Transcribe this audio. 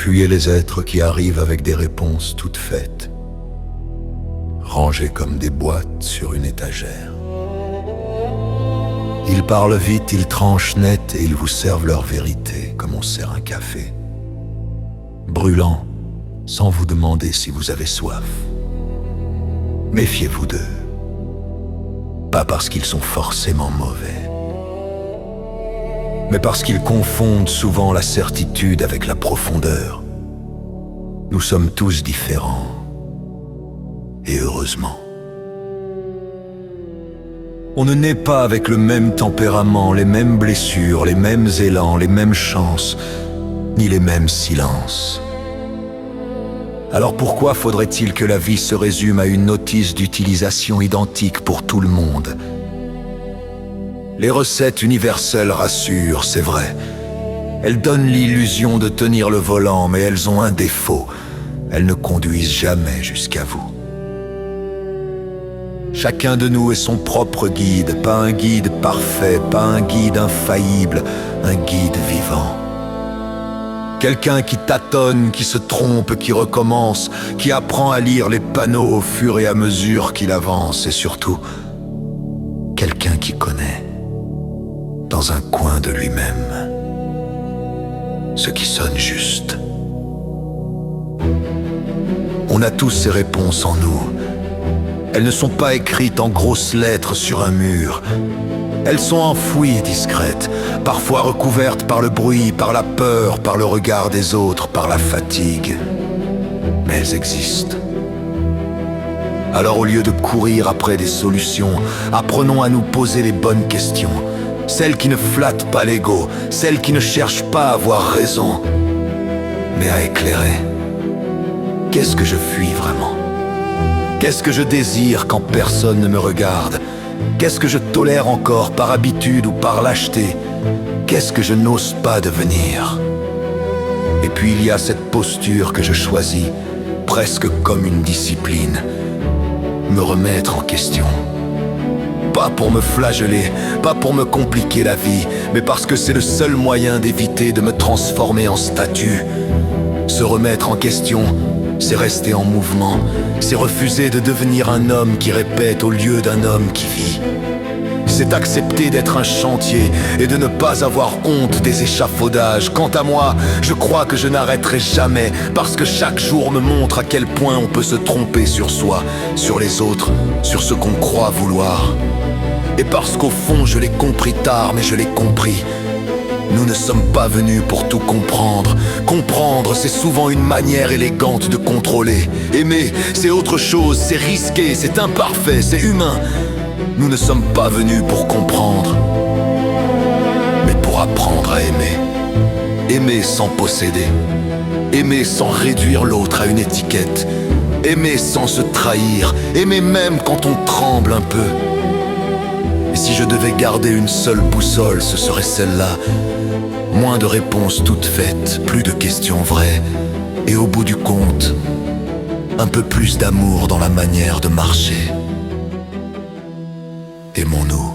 Fuyez les êtres qui arrivent avec des réponses toutes faites, rangées comme des boîtes sur une étagère. Ils parlent vite, ils tranchent net et ils vous servent leur vérité comme on sert un café, brûlant sans vous demander si vous avez soif. Méfiez-vous d'eux, pas parce qu'ils sont forcément mauvais, mais parce qu'ils confondent souvent la certitude avec la profondeur. Nous sommes tous différents, et heureusement. On ne naît pas avec le même tempérament, les mêmes blessures, les mêmes élans, les mêmes chances, ni les mêmes silences. Alors pourquoi faudrait-il que la vie se résume à une notice d'utilisation identique pour tout le monde? Les recettes universelles rassurent, c'est vrai. Elles donnent l'illusion de tenir le volant, mais elles ont un défaut. Elles ne conduisent jamais jusqu'à vous. Chacun de nous est son propre guide, pas un guide parfait, pas un guide infaillible, un guide vivant. Quelqu'un qui tâtonne, qui se trompe, qui recommence, qui apprend à lire les panneaux au fur et à mesure qu'il avance, et surtout, quelqu'un qui connaît, dans un coin de lui-même, ce qui sonne juste. On a tous ces réponses en nous. Elles ne sont pas écrites en grosses lettres sur un mur. Elles sont enfouies et discrètes, parfois recouvertes par le bruit, par la peur, par le regard des autres, par la fatigue. Mais elles existent. Alors au lieu de courir après des solutions, apprenons à nous poser les bonnes questions. Celles qui ne flattent pas l'ego, celles qui ne cherchent pas à avoir raison, mais à éclairer. Qu'est-ce que je fuis vraiment ? Qu'est-ce que je désire quand personne ne me regarde ? Qu'est-ce que je tolère encore par habitude ou par lâcheté ? Qu'est-ce que je n'ose pas devenir ? Et puis il y a cette posture que je choisis, presque comme une discipline, me remettre en question. Pas pour me flageller, pas pour me compliquer la vie, mais parce que c'est le seul moyen d'éviter de me transformer en statue. Se remettre en question, c'est rester en mouvement, c'est refuser de devenir un homme qui répète au lieu d'un homme qui vit. C'est accepter d'être un chantier et de ne pas avoir honte des échafaudages. Quant à moi, je crois que je n'arrêterai jamais, parce que chaque jour me montre à quel point on peut se tromper sur soi, sur les autres, sur ce qu'on croit vouloir. Et parce qu'au fond, je l'ai compris tard, mais je l'ai compris. Nous ne sommes pas venus pour tout comprendre. Comprendre, c'est souvent une manière élégante de contrôler. Aimer, c'est autre chose, c'est risqué, c'est imparfait, c'est humain. Nous ne sommes pas venus pour comprendre, mais pour apprendre à aimer. Aimer sans posséder. Aimer sans réduire l'autre à une étiquette. Aimer sans se trahir. Aimer même quand on tremble un peu. Et si je devais garder une seule boussole, ce serait celle-là. Moins de réponses toutes faites, plus de questions vraies. Et au bout du compte, un peu plus d'amour dans la manière de marcher. Aimons-nous.